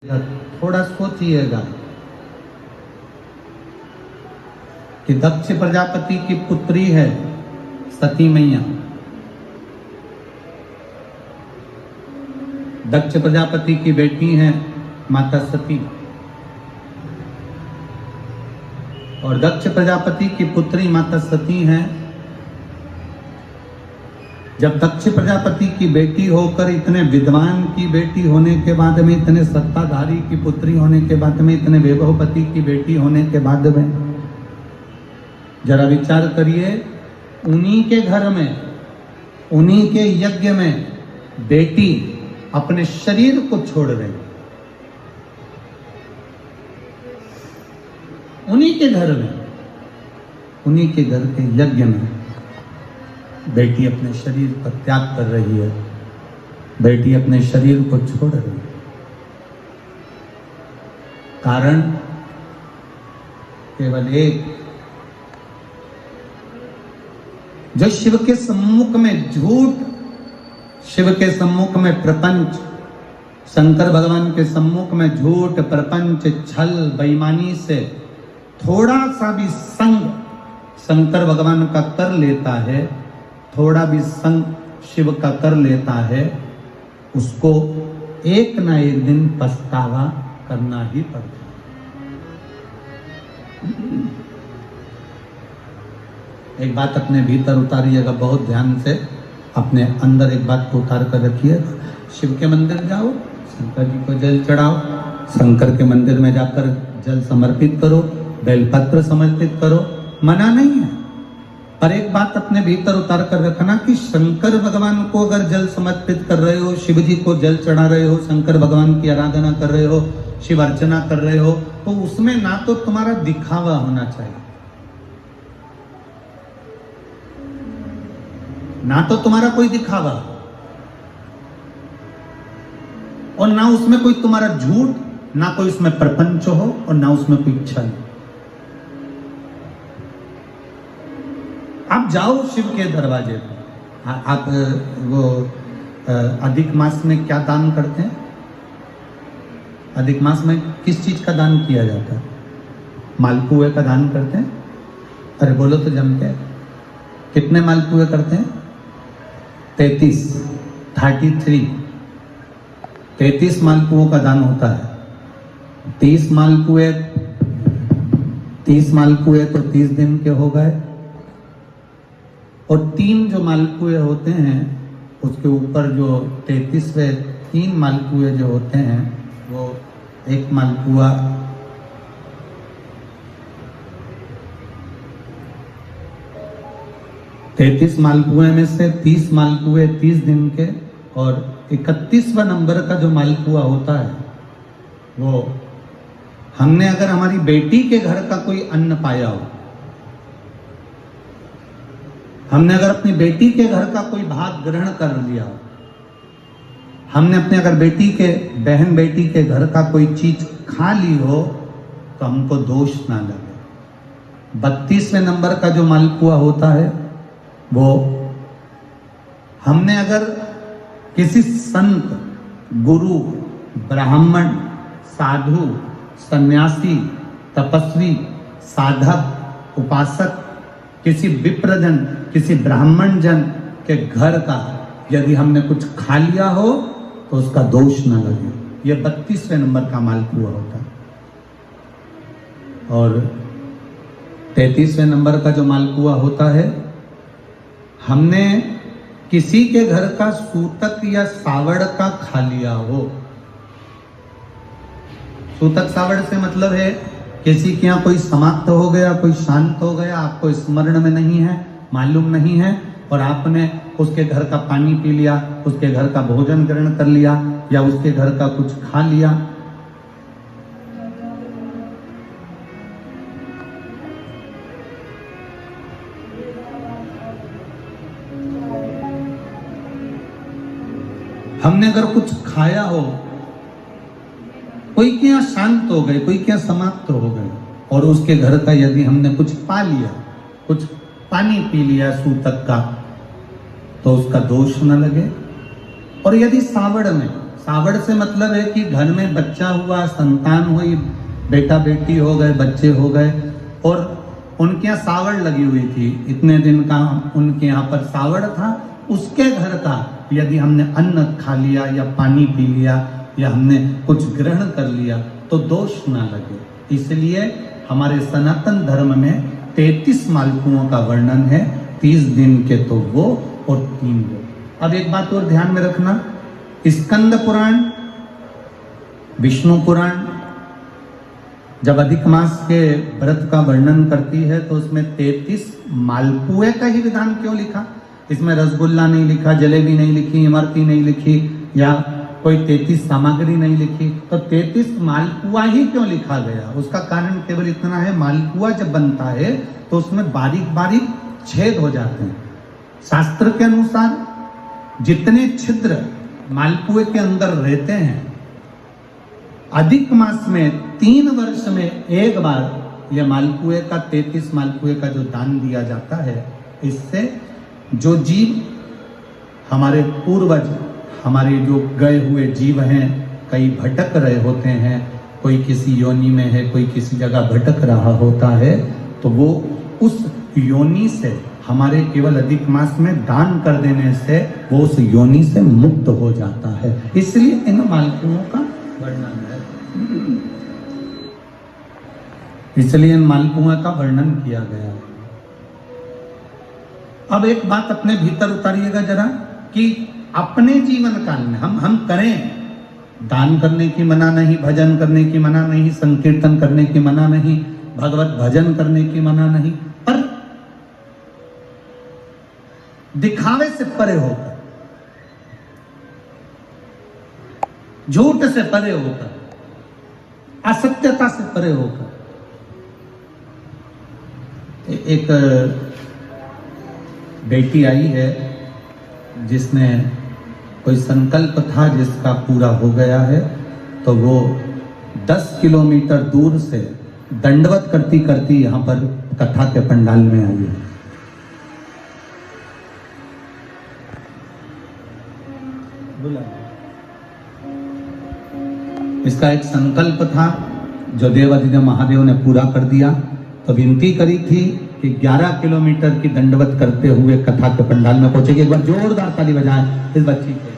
थोड़ा सोचिएगा कि दक्ष प्रजापति की पुत्री है सती मैया। दक्ष प्रजापति की बेटी है माता सती और दक्ष प्रजापति की पुत्री माता सती है। जब दक्ष प्रजापति की बेटी होकर, इतने विद्वान की बेटी होने के बाद में, इतने सत्ताधारी की पुत्री होने के बाद में, इतने वैभवपति की बेटी होने के बाद में, जरा विचार करिए, उन्हीं के घर में, उन्हीं के यज्ञ में बेटी अपने शरीर को छोड़ रही, उन्हीं के घर में, उन्हीं के घर के यज्ञ में बेटी अपने शरीर का त्याग कर रही है, बेटी अपने शरीर को छोड़ रही है। कारण केवल एक, जो शिव के सम्मुख में झूठ, शिव के सम्मुख में प्रपंच, शंकर भगवान के सम्मुख में झूठ, प्रपंच, छल, बेईमानी से थोड़ा सा भी संग शंकर भगवान का कर लेता है, थोड़ा भी संग शिव का कर लेता है, उसको एक ना एक दिन पछतावा करना ही पड़ता है। एक बात अपने भीतर उतारिएगा, बहुत ध्यान से अपने अंदर एक बात को उतार कर रखिए। शिव के मंदिर जाओ, शंकर जी को जल चढ़ाओ, शंकर के मंदिर में जाकर जल समर्पित करो, बेलपत्र समर्पित करो, मना नहीं है। पर एक बात अपने भीतर उतार कर रखना कि शंकर भगवान को अगर जल समर्पित कर रहे हो, शिव जी को जल चढ़ा रहे हो, शंकर भगवान की आराधना कर रहे हो, शिव अर्चना कर रहे हो, तो उसमें ना तो तुम्हारा दिखावा होना चाहिए, ना तो तुम्हारा कोई दिखावा, और ना उसमें कोई तुम्हारा झूठ, ना कोई उसमें प्रपंच हो, और ना उसमें कोई छल। आप जाओ शिव के दरवाजे पर, आप वो अधिक मास में क्या दान करते हैं? अधिक मास में किस चीज का दान किया जाता है? मालपुए का दान करते हैं। अरे बोलो तो जम के, कितने मालपुए करते हैं? 33 मालपुओं का दान होता है। 30 मालपुए तो 30 दिन के हो गए, और 3 जो मालपुए होते हैं उसके ऊपर जो 33वें 3 मालपुए जो होते हैं, वो एक मालपुआ 33 मालपुए में से 30 मालपुए 30 दिन के, और 31वां नंबर का जो मालपुआ होता है, वो हमने अगर हमारी बेटी के घर का कोई अन्न पाया हो, हमने अगर अपनी बेटी के घर का कोई भाग ग्रहण कर लिया हो, हमने अपने अगर बेटी के, बहन बेटी के घर का कोई चीज खा ली हो, तो हमको दोष ना लगे। 32वें नंबर का जो मालपुआ होता है, वो हमने अगर किसी संत, गुरु, ब्राह्मण, साधु, सन्यासी, तपस्वी, साधक, उपासक, किसी विप्रजन, किसी ब्राह्मण जन के घर का यदि हमने कुछ खा लिया हो, तो उसका दोष न लगे। यह 32वें नंबर का मालपुआ होता है। और 33वें नंबर का जो मालपुआ होता है, हमने किसी के घर का सूतक या सावड़ का खा लिया हो। सूतक सावड़ से मतलब है किसी के यहाँ कोई समाप्त हो गया, कोई शांत हो गया, आपको स्मरण में नहीं है, मालूम नहीं है, और आपने उसके घर का पानी पी लिया, उसके घर का भोजन ग्रहण कर लिया, या उसके घर का कुछ खा लिया। हमने अगर कुछ खाया हो, कोई के यहाँ शांत हो गए, कोई के यहाँ समाप्त हो गए, और उसके घर का यदि हमने कुछ पा लिया, कुछ पानी पी लिया सूतक का, तो उसका दोष न लगे। और यदि सावड़ में, सावड़ से मतलब है कि घर में बच्चा हुआ, संतान हुई, बेटा बेटी हो गए, बच्चे हो गए, और उनके यहाँ सावड़ लगी हुई थी, इतने दिन का उनके यहाँ पर सावड़ था, उसके घर का यदि हमने अन्न खा लिया या पानी पी लिया या हमने कुछ ग्रहण कर लिया तो दोष ना लगे। इसलिए हमारे सनातन धर्म में 33 मालपुओं का वर्णन है, 30 दिन के तो वो और 3 वो। अब एक बात और ध्यान में रखना, स्कंद पुराण, विष्णु पुराण जब अधिक मास के व्रत का वर्णन करती है तो उसमें 33 मालपुए का ही विधान क्यों लिखा? इसमें रसगुल्ला नहीं लिखा, जलेबी नहीं लिखी, इमरती नहीं लिखी या कोई 33 सामग्री नहीं लिखी, तो 33 मालपुआ ही क्यों लिखा गया? उसका कारण केवल इतना है, मालपुआ जब बनता है तो उसमें बारीक बारीक छेद हो जाते हैं। शास्त्र के अनुसार जितने छिद्र मालपुए के अंदर रहते हैं, अधिक मास में 3 वर्ष में एक बार यह मालपुए का 33 मालपुए का जो दान दिया जाता है, इससे जो जीव हमारे पूर्वज, हमारे जो गए हुए जीव हैं, कई भटक रहे होते हैं, कोई किसी योनि में है, कोई किसी जगह भटक रहा होता है, तो वो उस योनि से हमारे केवल अधिक मास में दान कर देने से वो उस योनि से मुक्त हो जाता है। इसलिए इन मालपुओं का वर्णन है, इसलिए इन मालपुओं का वर्णन किया गया है। अब एक बात अपने भीतर उतारिएगा जरा, कि अपने जीवन काल में हम करें, दान करने की मना नहीं, भजन करने की मना नहीं, संकीर्तन करने की मना नहीं, भगवत भजन करने की मना नहीं, पर दिखावे से परे होकर, झूठ से परे होकर, असत्यता से परे होकर, एक बेटी आई है जिसने कोई संकल्प था जिसका पूरा हो गया है, तो वो 10 किलोमीटर दूर से दंडवत करती करती यहाँ पर कथा के पंडाल में आई है। इसका एक संकल्प था जो देवाधिदेव महादेव ने पूरा कर दिया, तो विनती करी थी कि 11 किलोमीटर की दंडवत करते हुए कथा के पंडाल में पहुंचेगी। एक बार जोरदार ताली बजाएं इस बच्ची को।